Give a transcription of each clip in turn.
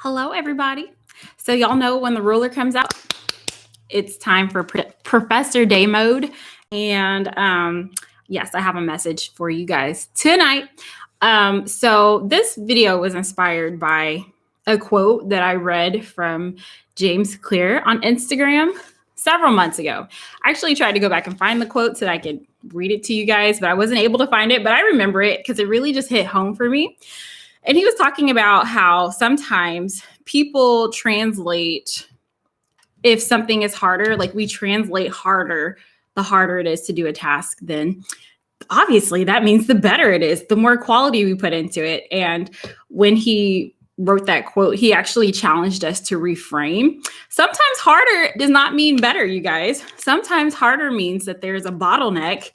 Hello, everybody. So, y'all know when the ruler comes out, it's time for Professor Day mode. And yes, I have a message for you guys tonight. So, this video was inspired by a quote that I read from James Clear on Instagram several months ago. I actually tried to go back and find the quote so that I could read it to you guys, but I wasn't able to find it. But I remember it because it really just hit home for me. And he was talking about how sometimes people translate, if something is harder, like we translate harder, the harder it is to do a task, then obviously that means the better it is, the more quality we put into it. And when he wrote that quote, he actually challenged us to reframe. Sometimes harder does not mean better, you guys. Sometimes harder means that there's a bottleneck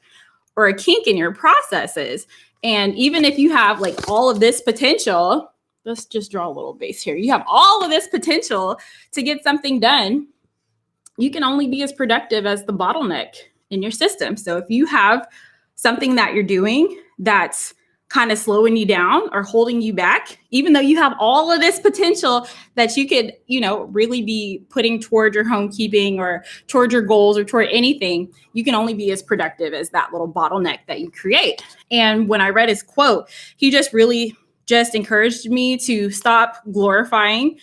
or a kink in your processes. And even if you have like all of this potential, let's just draw a little base here. You have all of this potential to get something done. You can only be as productive as the bottleneck in your system. So if you have something that you're doing that's kind of slowing you down or holding you back, even though you have all of this potential that you could, really be putting toward your homekeeping or toward your goals or toward anything, you can only be as productive as that little bottleneck that you create. And when I read his quote, he just really just encouraged me to stop glorifying,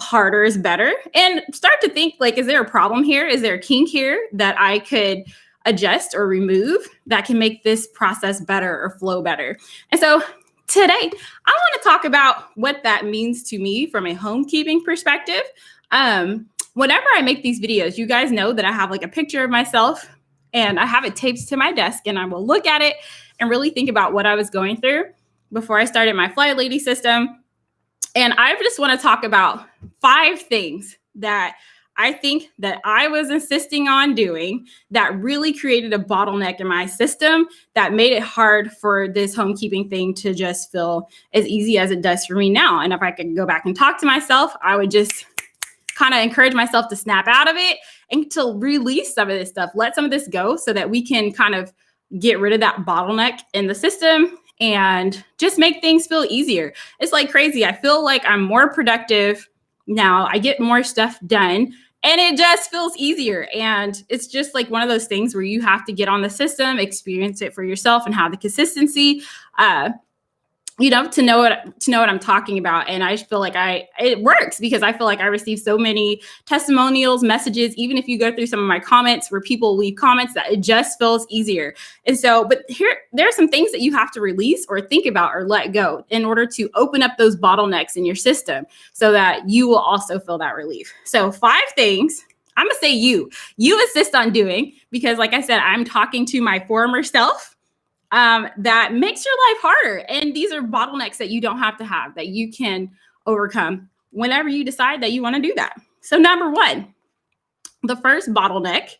harder is better, and start to think like, is there a problem here? Is there a kink here that I could adjust or remove that can make this process better or flow better? And so today, I want to talk about what that means to me from a homekeeping perspective. Whenever I make these videos, you guys know that I have like a picture of myself and I have it taped to my desk, and I will look at it and really think about what I was going through before I started my Fly Lady system. And I just want to talk about 5 things that I think that I was insisting on doing that really created a bottleneck in my system that made it hard for this homekeeping thing to just feel as easy as it does for me now. And if I could go back and talk to myself, I would just kind of encourage myself to snap out of it and to release some of this stuff, let some of this go so that we can kind of get rid of that bottleneck in the system and just make things feel easier. It's like crazy. I feel like I'm more productive now. I get more stuff done and it just feels easier. And it's just like one of those things where you have to get on the system, experience it for yourself, and have the consistency, to know what I'm talking about. And I feel like it works because I feel like I receive so many testimonials, messages, even if you go through some of my comments where people leave comments, that it just feels easier. And so, but there are some things that you have to release or think about or let go in order to open up those bottlenecks in your system so that you will also feel that relief. So 5 things I'm going to say you insist on doing, because like I said, I'm talking to my former self, that makes your life harder. And these are bottlenecks that you don't have to have, that you can overcome whenever you decide that you want to do that. So number 1, the first bottleneck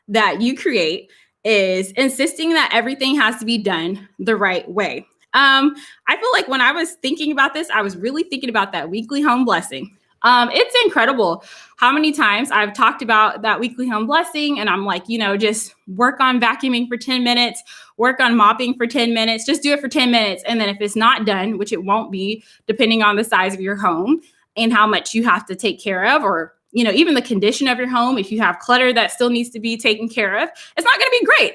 that you create is insisting that everything has to be done the right way. I feel like when I was thinking about this, I was really thinking about that weekly home blessing. It's incredible how many times I've talked about that weekly home blessing, and I'm like, just work on vacuuming for 10 minutes, work on mopping for 10 minutes, just do it for 10 minutes. And then if it's not done, which it won't be, depending on the size of your home and how much you have to take care of, or, even the condition of your home, if you have clutter that still needs to be taken care of, it's not going to be great.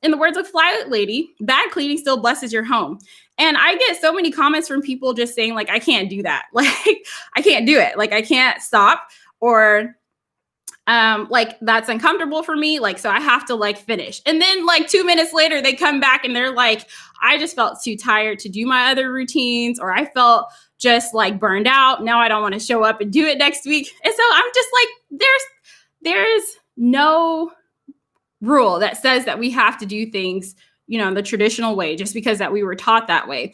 In the words of Fly Lady, bad cleaning still blesses your home. And I get so many comments from people just saying, like, I can't do that. Like, I can't do it. Like, I can't stop, or like, that's uncomfortable for me. Like, so I have to like finish. And then like 2 minutes later, they come back and they're like, I just felt too tired to do my other routines, or I felt just like burned out. Now I don't want to show up and do it next week. And so I'm just like, there's no rule that says that we have to do things, the traditional way, just because that we were taught that way.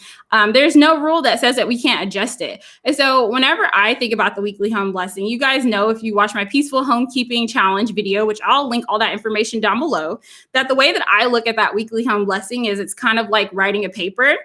There's no rule that says that we can't adjust it. And so whenever I think about the weekly home blessing, you guys know, if you watch my peaceful homekeeping challenge video, which I'll link all that information down below, that the way that I look at that weekly home blessing is it's kind of like writing a paper.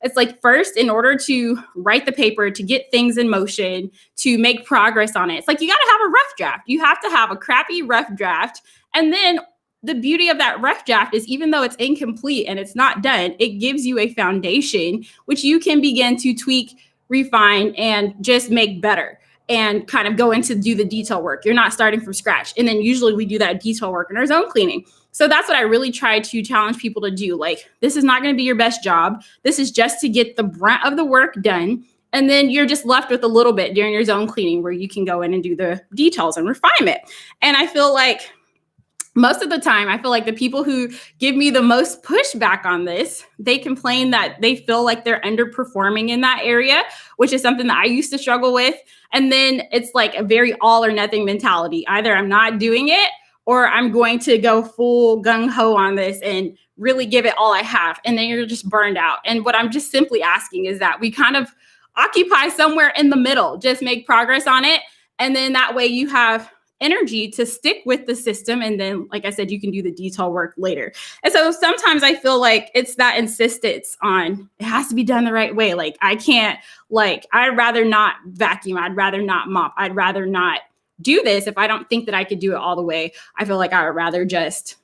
It's like, first, in order to write the paper, to get things in motion, to make progress on it, it's like you got to have a rough draft. You have to have a crappy rough draft. And then the beauty of that rough draft is, even though it's incomplete and it's not done, it gives you a foundation which you can begin to tweak, refine, and just make better and kind of go into do the detail work. You're not starting from scratch. And then usually we do that detail work in our zone cleaning. So that's what I really try to challenge people to do. Like, this is not going to be your best job. This is just to get the brunt of the work done. And then you're just left with a little bit during your zone cleaning where you can go in and do the details and refinement. And I feel like most of the time, I feel like the people who give me the most pushback on this, they complain that they feel like they're underperforming in that area, which is something that I used to struggle with. And then it's like a very all or nothing mentality. Either I'm not doing it or I'm going to go full gung ho on this and really give it all I have. And then you're just burned out. And what I'm just simply asking is that we kind of occupy somewhere in the middle, just make progress on it. And then that way you have energy to stick with the system. And then, like I said, you can do the detail work later. And so sometimes I feel like it's that insistence on it has to be done the right way. Like, I can't, like, I'd rather not vacuum. I'd rather not mop. I'd rather not do this if I don't think that I could do it all the way. I feel like I would rather just,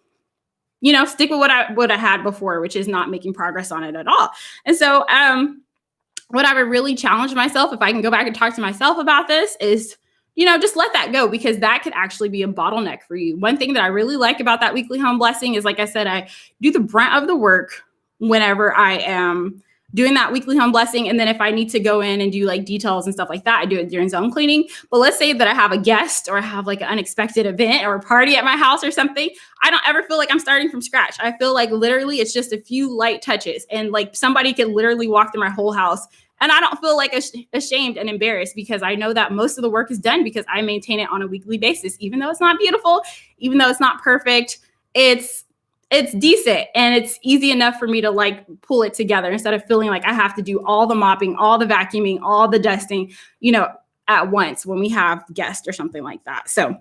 stick with what I had before, which is not making progress on it at all. And so what I would really challenge myself, if I can go back and talk to myself about this, is just let that go, because that could actually be a bottleneck for you. One thing that I really like about that weekly home blessing is, like I said, I do the brunt of the work whenever I am doing that weekly home blessing. And then if I need to go in and do like details and stuff like that, I do it during zone cleaning. But let's say that I have a guest or I have like an unexpected event or a party at my house or something. I don't ever feel like I'm starting from scratch. I feel like literally it's just a few light touches, and like somebody could literally walk through my whole house. And I don't feel like ashamed and embarrassed, because I know that most of the work is done because I maintain it on a weekly basis. Even though it's not beautiful, even though it's not perfect, it's decent, and it's easy enough for me to like pull it together instead of feeling like I have to do all the mopping, all the vacuuming, all the dusting, at once when we have guests or something like that. So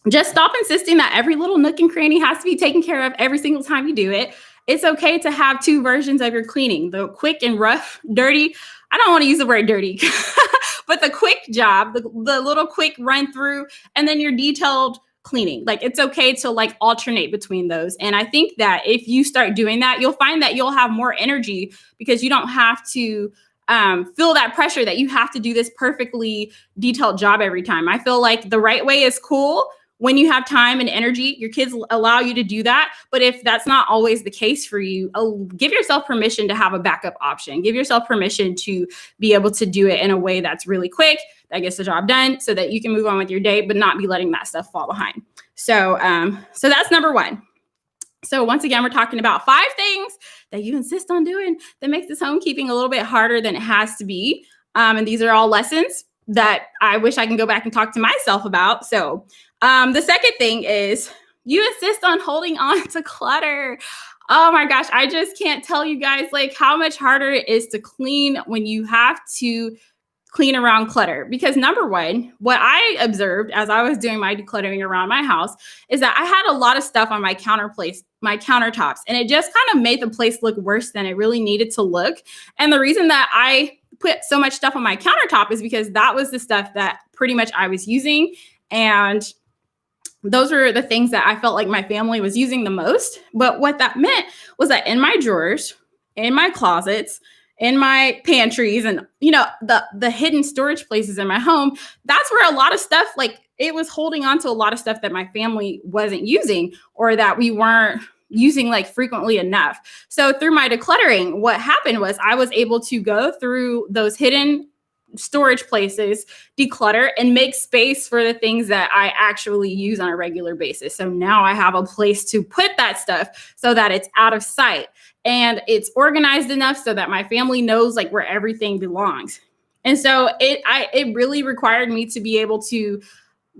just stop insisting that every little nook and cranny has to be taken care of every single time you do it. It's okay to have two versions of your cleaning, the quick and rough, dirty. I don't want to use the word dirty, but the quick job, the little quick run through, and then your detailed cleaning. Like, it's okay to like alternate between those. And I think that if you start doing that, you'll find that you'll have more energy, because you don't have to feel that pressure that you have to do this perfectly detailed job every time. I feel like the right way is cool. When you have time and energy, your kids allow you to do that. But if that's not always the case for you, give yourself permission to have a backup option. Give yourself permission to be able to do it in a way that's really quick, that gets the job done, so that you can move on with your day, but not be letting that stuff fall behind. So that's number one. So once again, we're talking about 5 things that you insist on doing that makes this homekeeping a little bit harder than it has to be. And these are all lessons that I wish I can go back and talk to myself about. So the second thing is you insist on holding on to clutter. Oh my gosh, I just can't tell you guys like how much harder it is to clean when you have to clean around clutter. Because number one, what I observed as I was doing my decluttering around my house is that I had a lot of stuff on my countertops, and it just kind of made the place look worse than it really needed to look. And the reason that I put so much stuff on my countertop is because that was the stuff that pretty much I was using. And those were the things that I felt like my family was using the most. But what that meant was that in my drawers, in my closets, in my pantries, and the hidden storage places in my home, that's where a lot of stuff, like, it was holding on to a lot of stuff that my family wasn't using, or that we weren't using like frequently enough. So through my decluttering, what happened was I was able to go through those hidden storage places, declutter, and make space for the things that I actually use on a regular basis. So now I have a place to put that stuff so that it's out of sight, and it's organized enough so that my family knows like where everything belongs. And so it really required me to be able to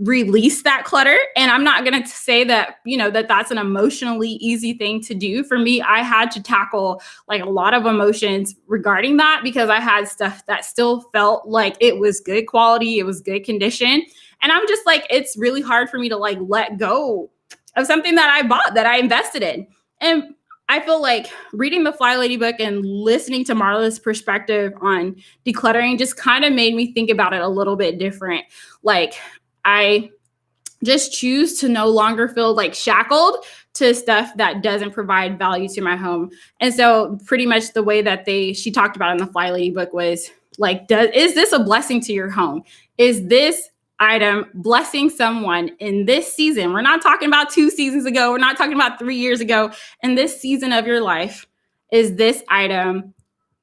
release that clutter. And I'm not going to say that, that's an emotionally easy thing to do. For me, I had to tackle like a lot of emotions regarding that, because I had stuff that still felt like it was good quality, it was good condition. And I'm just like, it's really hard for me to like let go of something that I bought, that I invested in. And I feel like reading the Fly Lady book and listening to Marla's perspective on decluttering just kind of made me think about it a little bit different. Like, I just choose to no longer feel like shackled to stuff that doesn't provide value to my home. And so pretty much the way that she talked about in the Fly Lady book was, Like, is this a blessing to your home? Is this item blessing someone in this season? We're not talking about 2 seasons ago. We're not talking about 3 years ago. In this season of your life, is this item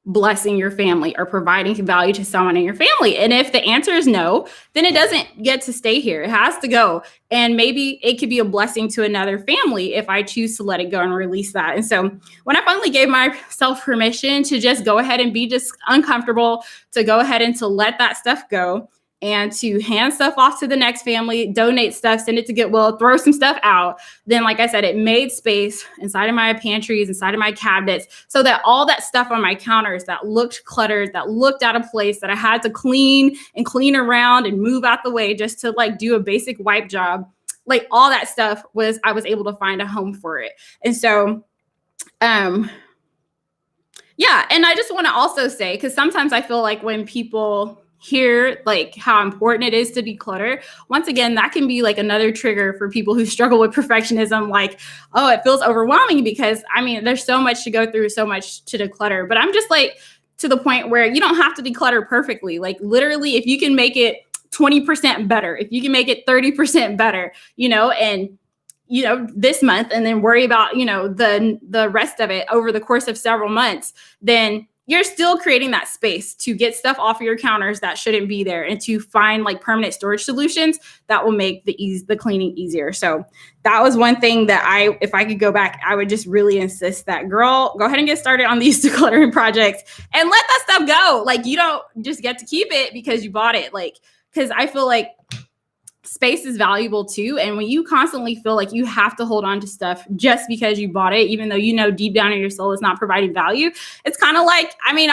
blessing your family or providing value to someone in your family? And if the answer is no, then it doesn't get to stay here. It has to go. And maybe it could be a blessing to another family if I choose to let it go and release that. And so when I finally gave myself permission to just go ahead and be just uncomfortable, to go ahead and to let that stuff go, and to hand stuff off to the next family, donate stuff, send it to Goodwill, throw some stuff out, then like I said, it made space inside of my pantries, inside of my cabinets, so that all that stuff on my counters that looked cluttered, that looked out of place, that I had to clean around and move out the way just to like do a basic wipe job, like all that stuff I was able to find a home for it. And so, yeah. And I just want to also say, because sometimes I feel like when people hear like how important it is to declutter, once again, that can be like another trigger for people who struggle with perfectionism. Like, oh, it feels overwhelming because I mean, there's so much to go through, so much to declutter. But I'm just like to the point where you don't have to declutter perfectly. Like literally, if you can make it 20% better, if you can make it 30% better, and this month, and then worry about, the rest of it over the course of several months, then you're still creating that space to get stuff off of your counters that shouldn't be there, and to find like permanent storage solutions that will make the cleaning easier. So that was one thing that if I could go back, I would just really insist that, girl, go ahead and get started on these decluttering projects and let that stuff go. Like, you don't just get to keep it because you bought it. Like, because I feel like space is valuable too. And when you constantly feel like you have to hold on to stuff just because you bought it, even though deep down in your soul it's not providing value, it's kind of like, I mean,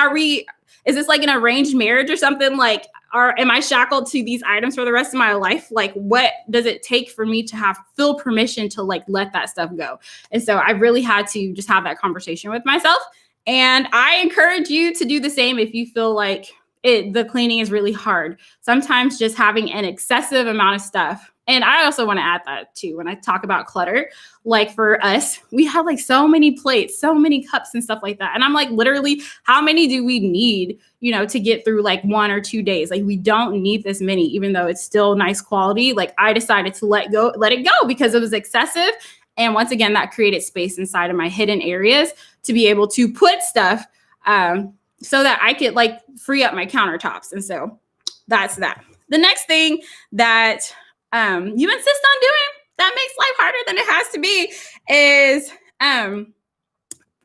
is this like an arranged marriage or something? Like, am I shackled to these items for the rest of my life? Like, what does it take for me to have full permission to like let that stuff go? And so I really had to just have that conversation with myself. And I encourage you to do the same if you feel like the cleaning is really hard. Sometimes just having an excessive amount of stuff. And I also want to add that too, when I talk about clutter, like for us, we have like so many plates, so many cups and stuff like that. And I'm like, literally, how many do we need, to get through like 1 or 2 days? Like, we don't need this many, even though it's still nice quality. Like, I decided to let it go because it was excessive. And once again, that created space inside of my hidden areas to be able to put stuff, so that I could like free up my countertops. And so that's that. The next thing that you insist on doing that makes life harder than it has to be is,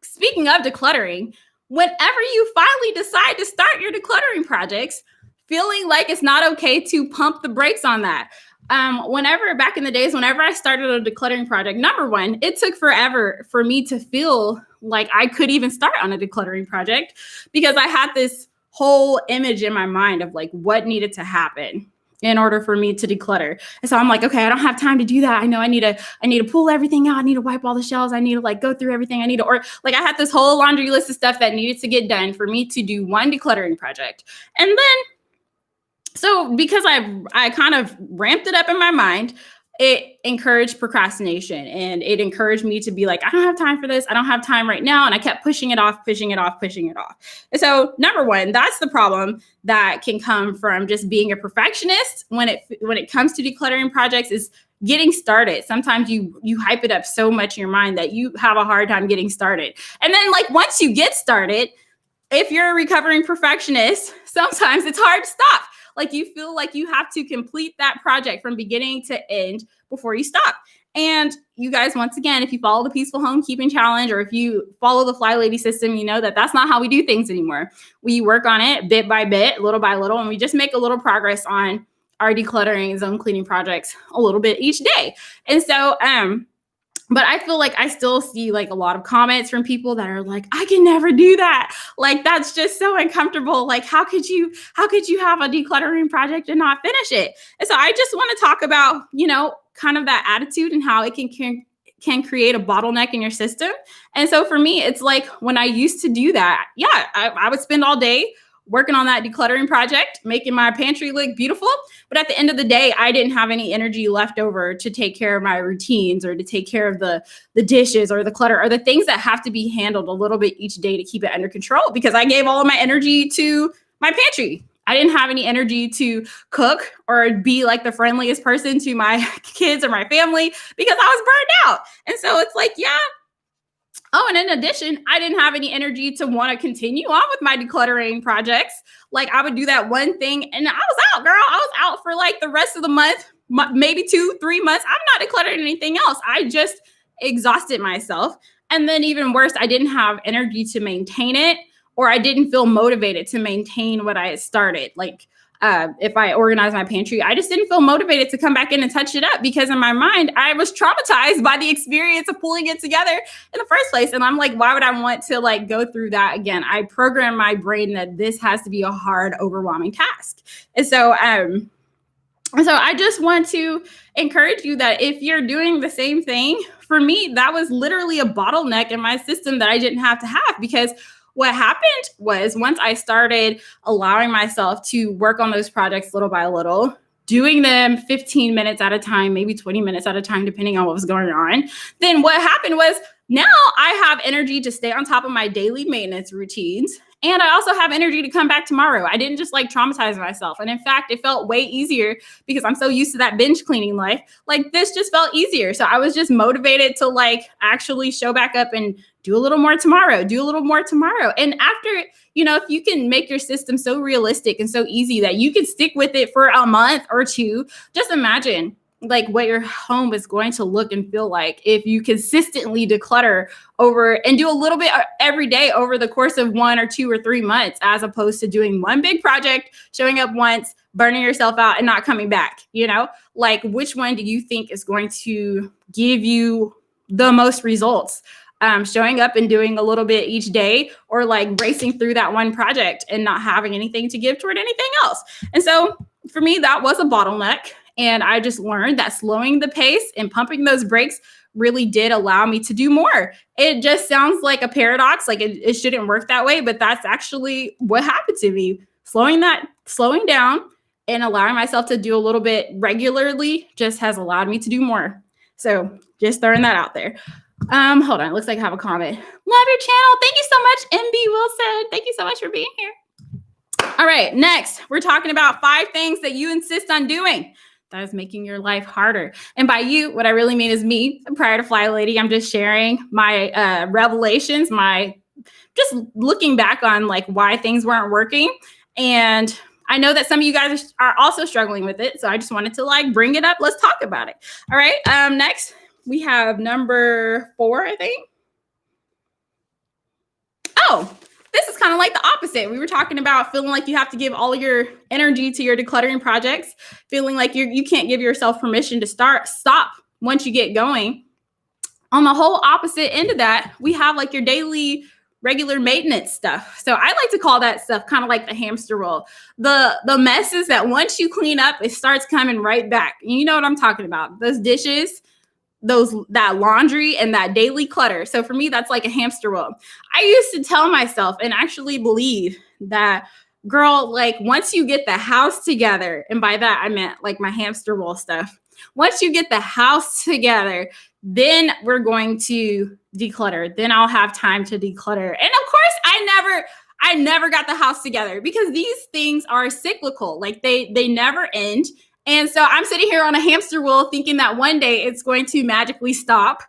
speaking of decluttering, whenever you finally decide to start your decluttering projects, feeling like it's not okay to pump the brakes on that. Back in the days, whenever I started a decluttering project, number one, it took forever for me to feel like I could even start on a decluttering project, because I had this whole image in my mind of like what needed to happen in order for me to declutter. And so I'm like, okay, I don't have time to do that. I know I need to pull everything out. I need to wipe all the shelves. I need to like go through everything. I had this whole laundry list of stuff that needed to get done for me to do one decluttering project. And then, so because I kind of ramped it up in my mind, it encouraged procrastination, and it encouraged me to be like, I don't have time for this. I don't have time right now. And I kept pushing it off. And so number one, that's the problem that can come from just being a perfectionist when it comes to decluttering projects, is getting started. Sometimes you hype it up so much in your mind that you have a hard time getting started. And then like once you get started, if you're a recovering perfectionist, sometimes it's hard to stop. Like, you feel like you have to complete that project from beginning to end before you stop. And you guys, once again, if you follow the Peaceful Homekeeping Challenge, or if you follow the Fly Lady system, you know that that's not how we do things anymore. We work on it bit by bit, little by little, and we just make a little progress on our decluttering and zone cleaning projects a little bit each day. And so, but I feel like I still see like a lot of comments from people that are like, I can never do that. Like, that's just so uncomfortable. Like, how could you have a decluttering project and not finish it? And so I just want to talk about, kind of that attitude and how it can create a bottleneck in your system. And so for me, it's like when I used to do that, I would spend all day working on that decluttering project, making my pantry look beautiful. But at the end of the day, I didn't have any energy left over to take care of my routines, or to take care of the dishes or the clutter or the things that have to be handled a little bit each day to keep it under control, because I gave all of my energy to my pantry. I didn't have any energy to cook or be like the friendliest person to my kids or my family because I was burned out. And so it's like, yeah. Oh, and in addition, I didn't have any energy to want to continue on with my decluttering projects. Like I would do that one thing and I was out, girl. I was out for like the rest of the month, maybe 2-3 months. I'm not decluttering anything else. I just exhausted myself. And then even worse, I didn't have energy to maintain it, or I didn't feel motivated to maintain what I had started. Like if I organized my pantry, I just didn't feel motivated to come back in and touch it up because in my mind, I was traumatized by the experience of pulling it together in the first place. And I'm like, why would I want to like go through that again? I programmed my brain that this has to be a hard, overwhelming task. And so I just want to encourage you that if you're doing the same thing, for me, that was literally a bottleneck in my system that I didn't have to have because what happened was once I started allowing myself to work on those projects little by little, doing them 15 minutes at a time, maybe 20 minutes at a time, depending on what was going on, then what happened was now I have energy to stay on top of my daily maintenance routines. And I also have energy to come back tomorrow. I didn't just like traumatize myself. And in fact, it felt way easier because I'm so used to that binge cleaning life. Like this just felt easier. So I was just motivated to like actually show back up and do a little more tomorrow, do a little more tomorrow. And after, if you can make your system so realistic and so easy that you can stick with it for a month or two, just imagine like what your home is going to look and feel like if you consistently declutter over and do a little bit every day over the course of 1 or 2 or 3 months, as opposed to doing one big project, showing up once, burning yourself out and not coming back, like which one do you think is going to give you the most results? Showing up and doing a little bit each day or like racing through that one project and not having anything to give toward anything else. And so for me, that was a bottleneck. And I just learned that slowing the pace and pumping those brakes really did allow me to do more. It just sounds like a paradox, like it shouldn't work that way, but that's actually what happened to me. Slowing down and allowing myself to do a little bit regularly just has allowed me to do more. So just throwing that out there. Hold on, it looks like I have a comment. Love your channel. Thank you so much, MB Wilson. Thank you so much for being here. All right, next, we're talking about 5 things that you insist on doing that is making your life harder. And by you, what I really mean is me, prior to Fly Lady. I'm just sharing my revelations, my just looking back on like why things weren't working. And I know that some of you guys are also struggling with it. So I just wanted to like bring it up. Let's talk about it. All right. Next, we have number 4, I think. Oh, this is kind of like the opposite. We were talking about feeling like you have to give all your energy to your decluttering projects, feeling like you can't give yourself permission to stop once you get going. On the whole opposite end of that, we have like your daily regular maintenance stuff. So I like to call that stuff kind of like the hamster wheel. The messes that once you clean up, it starts coming right back. You know what I'm talking about? Those dishes, that laundry and that daily clutter. So for me, that's like a hamster wheel. I used to tell myself and actually believe that, girl, like once you get the house together, and by that I meant like my hamster wheel stuff. Once you get the house together, then we're going to declutter. Then I'll have time to declutter. And of course, I never got the house together because these things are cyclical. Like they never end. And so I'm sitting here on a hamster wheel thinking that one day it's going to magically stop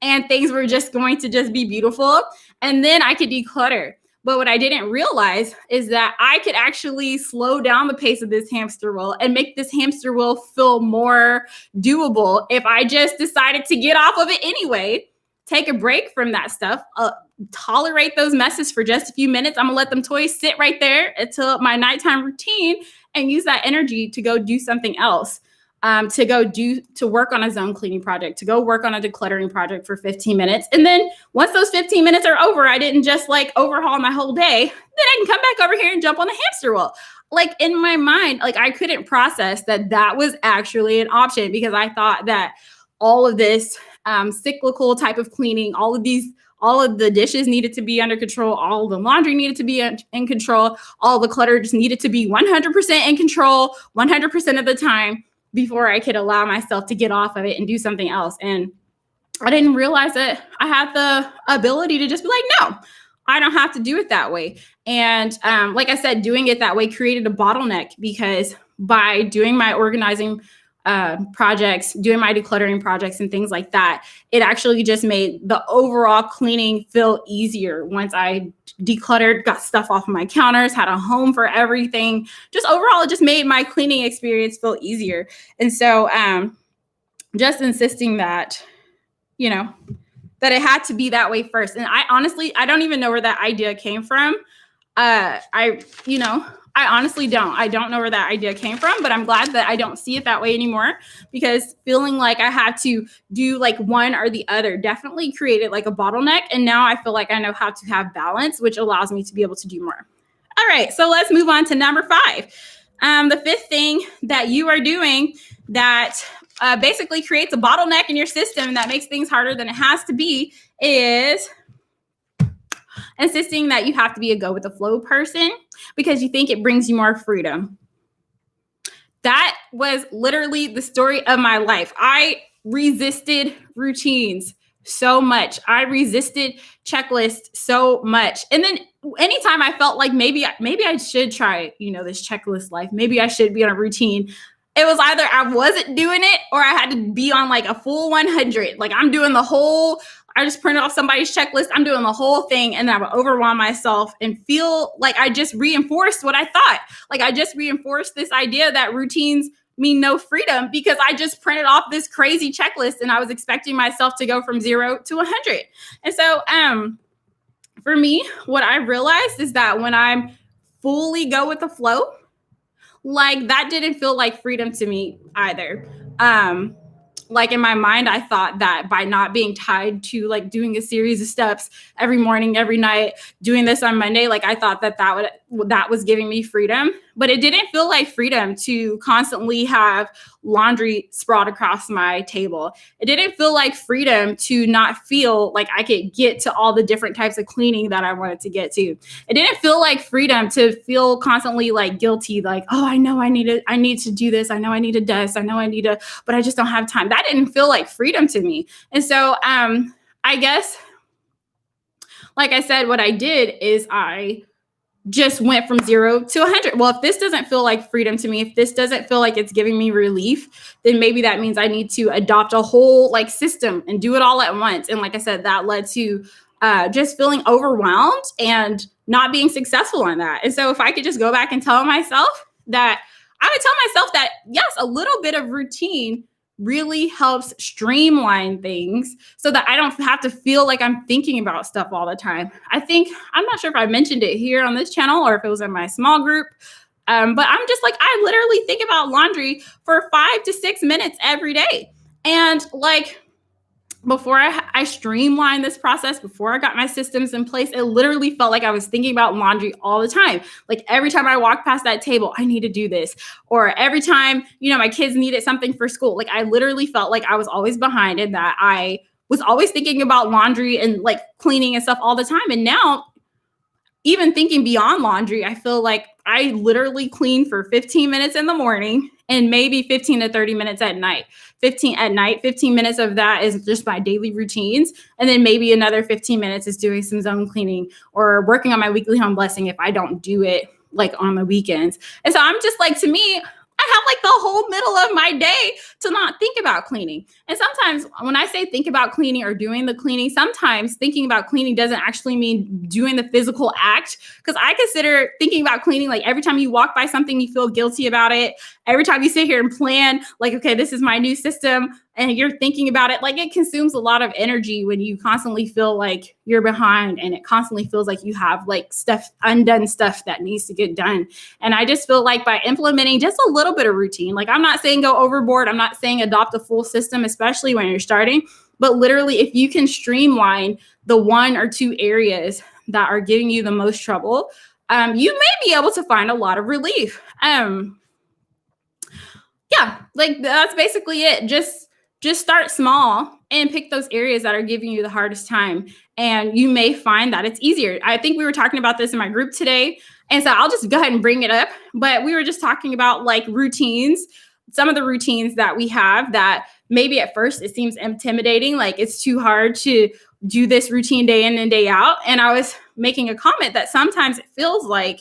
and things were just going to just be beautiful. And then I could declutter. But what I didn't realize is that I could actually slow down the pace of this hamster wheel and make this hamster wheel feel more doable if I just decided to get off of it anyway, take a break from that stuff, tolerate those messes for just a few minutes. I'm gonna let them toys sit right there until my nighttime routine and use that energy to go do something else, to work on a zone cleaning project, to go work on a decluttering project for 15 minutes. And then once those 15 minutes are over, I didn't just like overhaul my whole day. Then I can come back over here and jump on the hamster wheel. Like in my mind, like I couldn't process that was actually an option because I thought that all of this cyclical type of cleaning, all of the dishes needed to be under control. All the laundry needed to be in control. All the clutter just needed to be 100% in control 100% of the time before I could allow myself to get off of it and do something else. And I didn't realize that I had the ability to just be like, no, I don't have to do it that way. And like I said, doing it that way created a bottleneck, because by doing my organizing projects, doing my decluttering projects and things like that, it actually just made the overall cleaning feel easier. Once I decluttered, got stuff off of my counters, had a home for everything, just overall, it just made my cleaning experience feel easier. And so just insisting that, you know, that it had to be that way first. And I don't even know where that idea came from. I honestly don't. I don't know where that idea came from, but I'm glad that I don't see it that way anymore, because feeling like I had to do like one or the other definitely created like a bottleneck. And now I feel like I know how to have balance, which allows me to be able to do more. All right, so let's move on to number 5. The 5th thing that you are doing that basically creates a bottleneck in your system that makes things harder than it has to be is insisting that you have to be a go with the flow person because you think it brings you more freedom. That was literally the story of my life. I resisted routines so much. I resisted checklists so much. And then anytime I felt like maybe I should try, this checklist life, maybe I should be on a routine, it was either I wasn't doing it or I had to be on like a full 100. Like I just printed off somebody's checklist. I'm doing the whole thing. And then I would overwhelm myself and feel like I just reinforced what I thought. Like I just reinforced this idea that routines mean no freedom because I just printed off this crazy checklist and I was expecting myself to go from 0 to 100. And so for me, what I realized is that when I'm fully go with the flow, like that didn't feel like freedom to me either. Like in my mind, I thought that by not being tied to like doing a series of steps every morning, every night, doing this on Monday, like I thought that was giving me freedom, but it didn't feel like freedom to constantly have laundry sprawled across my table. It didn't feel like freedom to not feel like I could get to all the different types of cleaning that I wanted to get to. It didn't feel like freedom to feel constantly like guilty, like, oh, I know I need to do this. I know I need to dust. I know I need to, but I just don't have time. That didn't feel like freedom to me. And so I guess, like I said, what I did is I just went from 0 to 100. Well, if this doesn't feel like freedom to me, if this doesn't feel like it's giving me relief, then maybe that means I need to adopt a whole like system and do it all at once. And like I said, that led to just feeling overwhelmed and not being successful in that. And so if I could just go back and tell myself that, I would tell myself that, yes, a little bit of routine really helps streamline things so that I don't have to feel like I'm thinking about stuff all the time. I'm not sure if I mentioned it here on this channel or if it was in my small group, but I'm just like, I literally think about laundry for 5 to 6 minutes every day. And like, before I streamlined this process, before I got my systems in place, it literally felt like I was thinking about laundry all the time. Like every time I walked past that table, I need to do this. Or every time, my kids needed something for school, like I literally felt like I was always behind and that I was always thinking about laundry and like cleaning and stuff all the time. And now, even thinking beyond laundry, I feel like I literally clean for 15 minutes in the morning and maybe 15 to 30 minutes at night. 15 minutes of that is just my daily routines. And then maybe another 15 minutes is doing some zone cleaning or working on my weekly home blessing if I don't do it like on the weekends. And so I'm just like, to me, I have like the whole middle of my day to not think about cleaning. And sometimes when I say think about cleaning or doing the cleaning, sometimes thinking about cleaning doesn't actually mean doing the physical act. Because I consider thinking about cleaning like every time you walk by something, you feel guilty about it. Every time you sit here and plan, like, okay, this is my new system, and you're thinking about it, like it consumes a lot of energy when you constantly feel like you're behind and it constantly feels like you have like undone stuff that needs to get done. And I just feel like by implementing just a little bit of routine, like I'm not saying go overboard, I'm not saying adopt a full system, especially when you're starting, but literally if you can streamline the 1 or 2 areas that are giving you the most trouble, you may be able to find a lot of relief. Yeah, like that's basically it. Just start small and pick those areas that are giving you the hardest time. And you may find that it's easier. I think we were talking about this in my group today. And so I'll just go ahead and bring it up. But we were just talking about like routines, some of the routines that we have that maybe at first it seems intimidating, like it's too hard to do this routine day in and day out. And I was making a comment that sometimes it feels like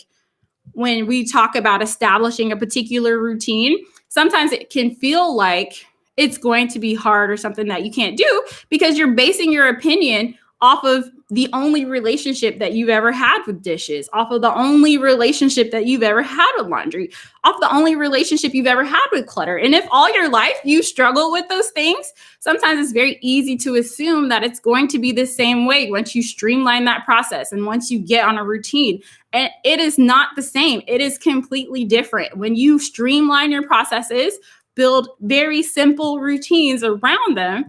when we talk about establishing a particular routine, sometimes it can feel like it's going to be hard or something that you can't do because you're basing your opinion off of the only relationship that you've ever had with dishes, off of the only relationship that you've ever had with laundry, off the only relationship you've ever had with clutter. And if all your life you struggle with those things, sometimes it's very easy to assume that it's going to be the same way once you streamline that process and once you get on a routine. And it is not the same. It is completely different. When you streamline your processes, build very simple routines around them,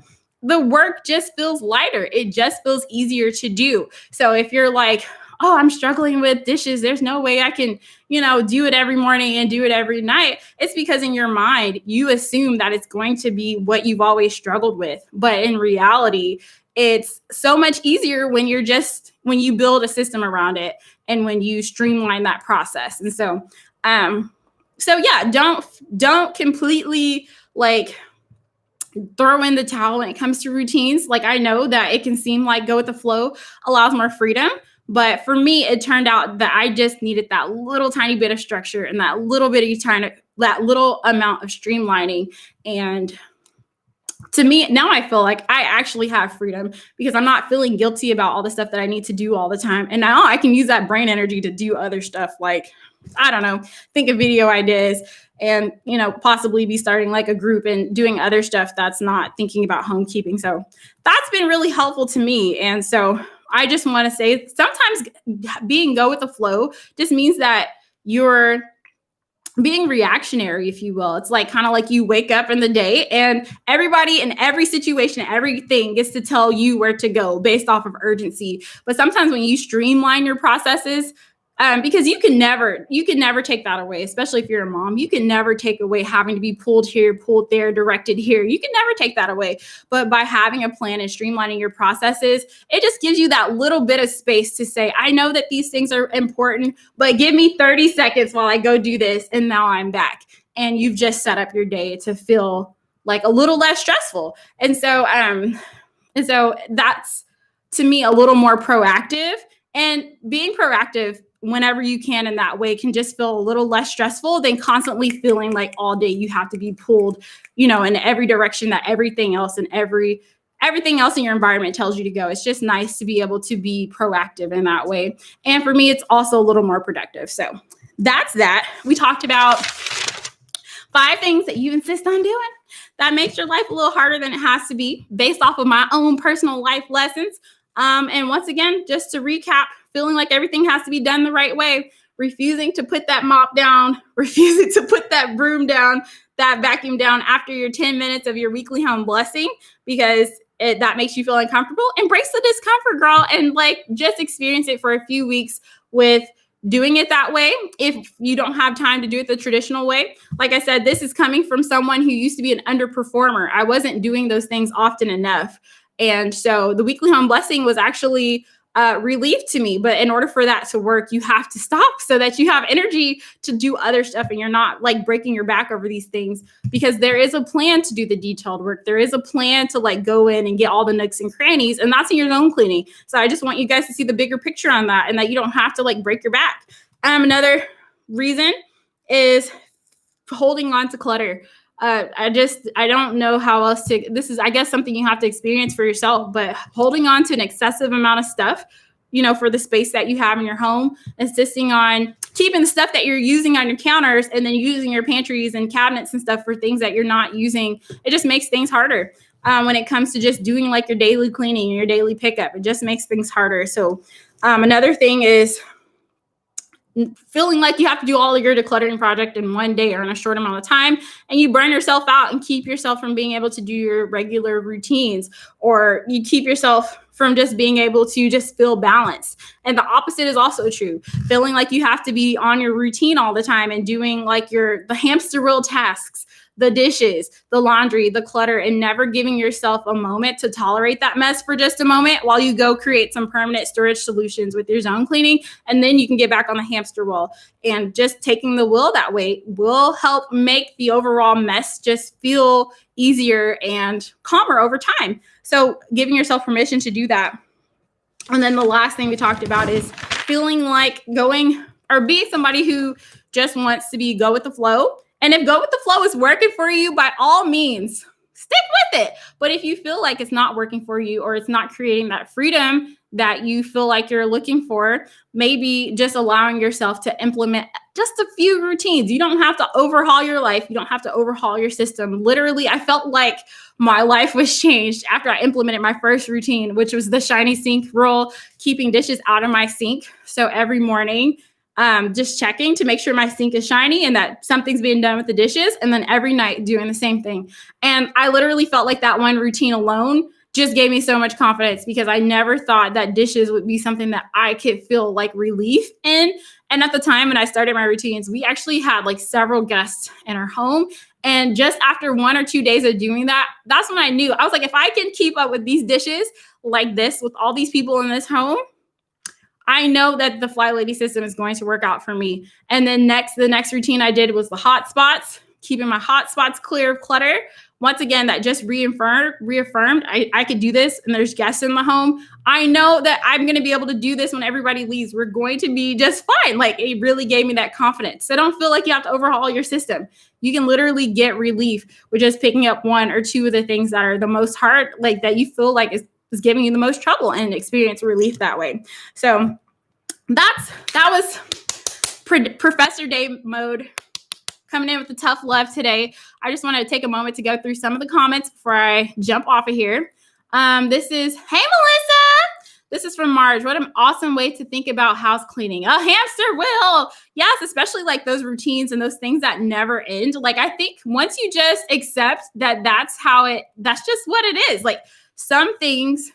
the work just feels lighter. It just feels easier to do. So if you're like, oh, I'm struggling with dishes, there's no way I can, do it every morning and do it every night. It's because in your mind, you assume that it's going to be what you've always struggled with. But in reality, it's so much easier when you build a system around it and when you streamline that process. And so yeah, don't completely throw in the towel when it comes to routines. I know that it can seem like go with the flow allows more freedom, but for me, it turned out that I just needed that little tiny bit of structure and that little amount of streamlining. And to me, now I feel like I actually have freedom because I'm not feeling guilty about all the stuff that I need to do all the time. And now I can use that brain energy to do other stuff I don't know, think of video ideas and, possibly be starting a group and doing other stuff that's not thinking about homekeeping. So that's been really helpful to me. And so I just want to say sometimes being go with the flow just means that you're being reactionary, if you will. It's kind of like you wake up in the day and everybody in every situation, everything gets to tell you where to go based off of urgency. But sometimes when you streamline your processes, because you can never take that away, especially if you're a mom. You can never take away having to be pulled here, pulled there, directed here. You can never take that away. But by having a plan and streamlining your processes, it just gives you that little bit of space to say, I know that these things are important, but give me 30 seconds while I go do this. And now I'm back. And you've just set up your day to feel a little less stressful. And so that's, to me, a little more proactive. And being proactive whenever you can in that way can just feel a little less stressful than constantly feeling like all day you have to be pulled, in every direction that everything else and everything else in your environment tells you to go. It's just nice to be able to be proactive in that way. And for me, it's also a little more productive. So that's that. We talked about 5 things that you insist on doing that makes your life a little harder than it has to be based off of my own personal life lessons. And once again, just to recap, feeling like everything has to be done the right way, refusing to put that mop down, refusing to put that broom down, that vacuum down after your 10 minutes of your weekly home blessing, because that makes you feel uncomfortable. Embrace the discomfort, girl, and just experience it for a few weeks with doing it that way. If you don't have time to do it the traditional way, like I said, this is coming from someone who used to be an underperformer. I wasn't doing those things often enough. And so the weekly home blessing was actually relief to me. But in order for that to work, you have to stop so that you have energy to do other stuff and you're not breaking your back over these things, because there is a plan to do the detailed work. There is a plan to go in and get all the nooks and crannies, and that's in your zone cleaning. So I just want you guys to see the bigger picture on that and that you don't have to break your back. Another reason is holding on to clutter. I don't know how else to, this is, I guess, something you have to experience for yourself, but holding on to an excessive amount of stuff, for the space that you have in your home, insisting on keeping the stuff that you're using on your counters and then using your pantries and cabinets and stuff for things that you're not using. It just makes things harder. When it comes to just doing your daily cleaning and your daily pickup, it just makes things harder. So another thing is feeling like you have to do all of your decluttering project in one day or in a short amount of time, and you burn yourself out and keep yourself from being able to do your regular routines, or you keep yourself from just being able to just feel balanced. And the opposite is also true. Feeling like you have to be on your routine all the time and doing the hamster wheel tasks, the dishes, the laundry, the clutter, and never giving yourself a moment to tolerate that mess for just a moment while you go create some permanent storage solutions with your zone cleaning. And then you can get back on the hamster wheel. And just taking the wheel that way will help make the overall mess just feel easier and calmer over time. So giving yourself permission to do that. And then the last thing we talked about is feeling like going or being somebody who just wants to go with the flow. And if go with the flow is working for you, by all means, stick with it. But if you feel like it's not working for you or it's not creating that freedom that you feel like you're looking for, maybe just allowing yourself to implement just a few routines. You don't have to overhaul your life. You don't have to overhaul your system. Literally, I felt like my life was changed after I implemented my first routine, which was the shiny sink rule, keeping dishes out of my sink. So every morning, just checking to make sure my sink is shiny and that something's being done with the dishes. And then every night doing the same thing. And I literally felt like that one routine alone just gave me so much confidence because I never thought that dishes would be something that I could feel like relief in. And at the time when I started my routines, we actually had like several guests in our home. And just after 1 or 2 days of doing that, that's when I knew. I was like, if I can keep up with these dishes like this with all these people in this home, I know that the Fly Lady system is going to work out for me. And then the next routine I did was the hot spots, keeping my hot spots clear of clutter. Once again, that just reaffirmed I could do this and there's guests in the home. I know that I'm going to be able to do this when everybody leaves. We're going to be just fine. Like it really gave me that confidence. So don't feel like you have to overhaul your system. You can literally get relief with just picking up 1 or 2 of the things that are the most hard, like that you feel like is giving you the most trouble and experience relief that way. So that was Professor Day mode coming in with the tough love today. I just want to take a moment to go through some of the comments before I jump off of here. This is, hey, Melissa. This is from Marge. What an awesome way to think about house cleaning. A hamster wheel. Yes, especially like those routines and those things that never end. Like I think once you just accept that that's just what it is. Like some things,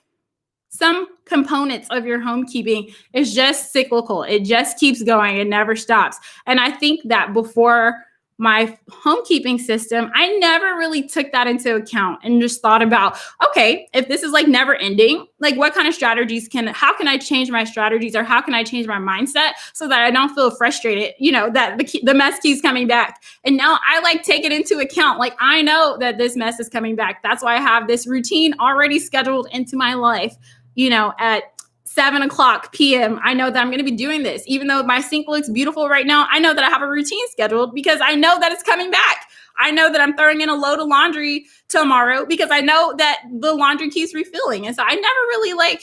some components of your homekeeping is just cyclical. It just keeps going. It never stops. And I think that before my homekeeping system, I never really took that into account and just thought about, okay, if this is like never ending, like what kind of how can I change my strategies or how can I change my mindset so that I don't feel frustrated, that the mess keeps coming back. And now I like take it into account. Like I know that this mess is coming back. That's why I have this routine already scheduled into my life, at 7:00 p.m. I know that I'm going to be doing this. Even though my sink looks beautiful right now, I know that I have a routine scheduled because I know that it's coming back. I know that I'm throwing in a load of laundry tomorrow because I know that the laundry keeps refilling. And so I never really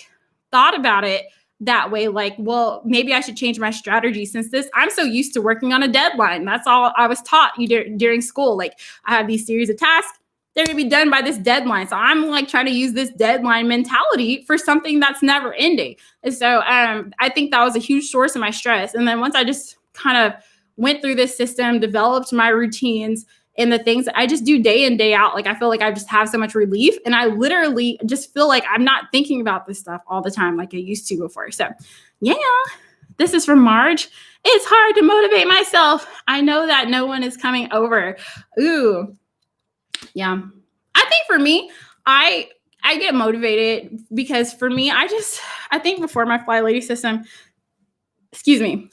thought about it that way. Like, well, maybe I should change my strategy since I'm so used to working on a deadline. That's all I was taught during school. Like I have these series of tasks. They're going to be done by this deadline. So I'm like trying to use this deadline mentality for something that's never ending. And so I think that was a huge source of my stress. And then once I just kind of went through this system, developed my routines and the things that I just do day in, day out, like I feel like I just have so much relief. And I literally just feel like I'm not thinking about this stuff all the time like I used to before. So yeah, this is from Marge. It's hard to motivate myself. I know that no one is coming over. Ooh. Yeah. I think for me, I get motivated because for me, I think before my Fly Lady system,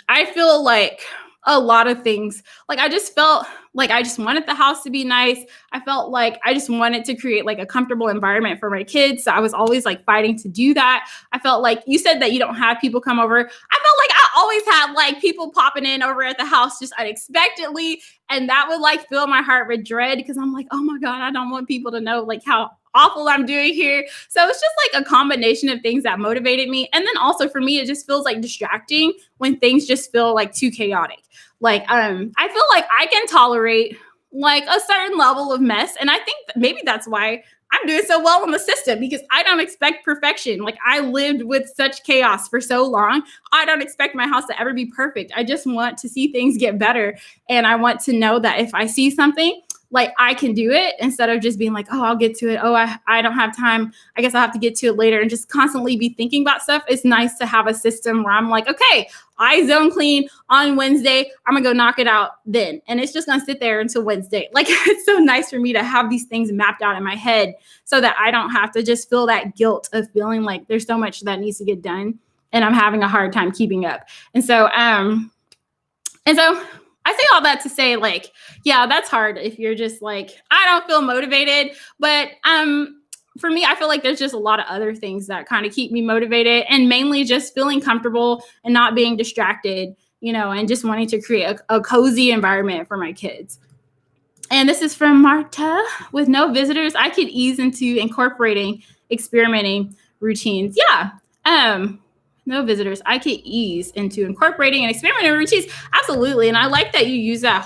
I feel like a lot of things, like I just felt like I just wanted the house to be nice. I felt like I just wanted to create like a comfortable environment for my kids. So I was always like fighting to do that. I felt like you said that you don't have people come over. I felt like I always had like people popping in over at the house just unexpectedly. And that would like fill my heart with dread because I'm like, oh my God, I don't want people to know like how awful I'm doing here. So it's just like a combination of things that motivated me. And then also for me, it just feels like distracting when things just feel like too chaotic. Like, I feel like I can tolerate like a certain level of mess. And I think maybe that's why I'm doing so well in the system because I don't expect perfection. Like I lived with such chaos for so long. I don't expect my house to ever be perfect. I just want to see things get better. And I want to know that if I see something, like I can do it instead of just being like, oh, I'll get to it. Oh, I don't have time. I guess I'll have to get to it later and just constantly be thinking about stuff. It's nice to have a system where I'm like, okay, I zone clean on Wednesday. I'm going to go knock it out then. And it's just going to sit there until Wednesday. Like it's so nice for me to have these things mapped out in my head so that I don't have to just feel that guilt of feeling like there's so much that needs to get done and I'm having a hard time keeping up. And so I say all that to say, like, yeah, that's hard if you're just like, I don't feel motivated. But for me, I feel like there's just a lot of other things that kind of keep me motivated, and mainly just feeling comfortable and not being distracted, and just wanting to create a cozy environment for my kids. And this is from Marta. With no visitors, I could ease into incorporating experimenting routines. Yeah. No visitors, I could ease into incorporating and experimenting routines. Absolutely. And I like that you use that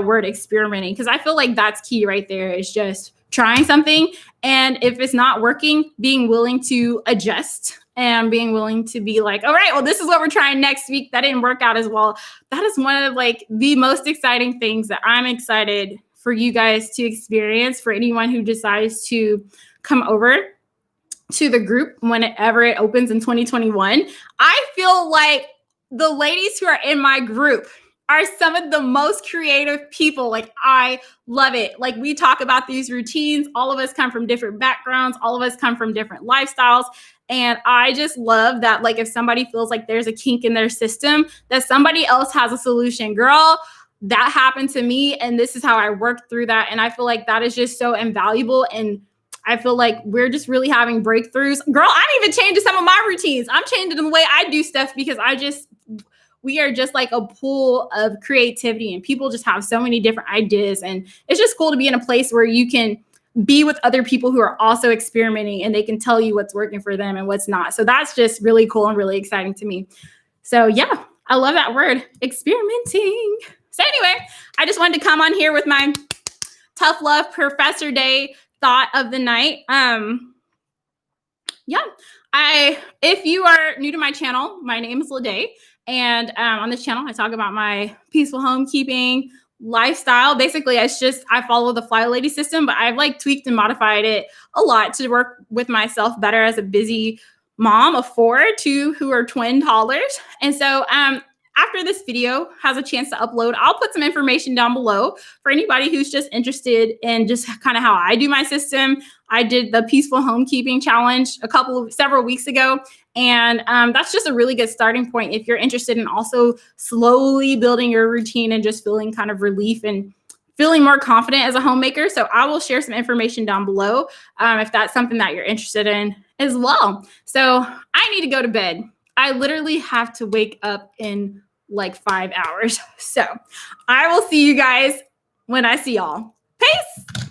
word experimenting, because I feel like that's key right there. Is just trying something. And if it's not working, being willing to adjust and being willing to be like, all right, well, this is what we're trying next week. That didn't work out as well. That is one of like the most exciting things that I'm excited for you guys to experience, for anyone who decides to come over to the group whenever it opens in 2021. I feel like the ladies who are in my group are some of the most creative people. Like, I love it. Like, we talk about these routines. All of us come from different backgrounds. All of us come from different lifestyles. And I just love that, like, if somebody feels like there's a kink in their system, that somebody else has a solution. Girl, that happened to me, and this is how I worked through that. And I feel like that is just so invaluable. And I feel like we're just really having breakthroughs. Girl, I'm even changing some of my routines. I'm changing the way I do stuff, because we are just like a pool of creativity, and people just have so many different ideas. And it's just cool to be in a place where you can be with other people who are also experimenting, and they can tell you what's working for them and what's not. So that's just really cool and really exciting to me. So yeah, I love that word, experimenting. So anyway, I just wanted to come on here with my tough love Professor Day thought of the night. If you are new to my channel, my name is LaDay, and on this channel I talk about my peaceful homekeeping lifestyle. Basically, I follow the Fly Lady system, but I've like tweaked and modified it a lot to work with myself better as a busy mom of 4, 2 who are twin toddlers. And so after this video has a chance to upload, I'll put some information down below for anybody who's just interested in just kind of how I do my system. I did the Peaceful Homekeeping Challenge several weeks ago. And that's just a really good starting point if you're interested in also slowly building your routine and just feeling kind of relief and feeling more confident as a homemaker. So I will share some information down below if that's something that you're interested in as well. So I need to go to bed. I literally have to wake up in like 5 hours. So I will see you guys when I see y'all. Peace.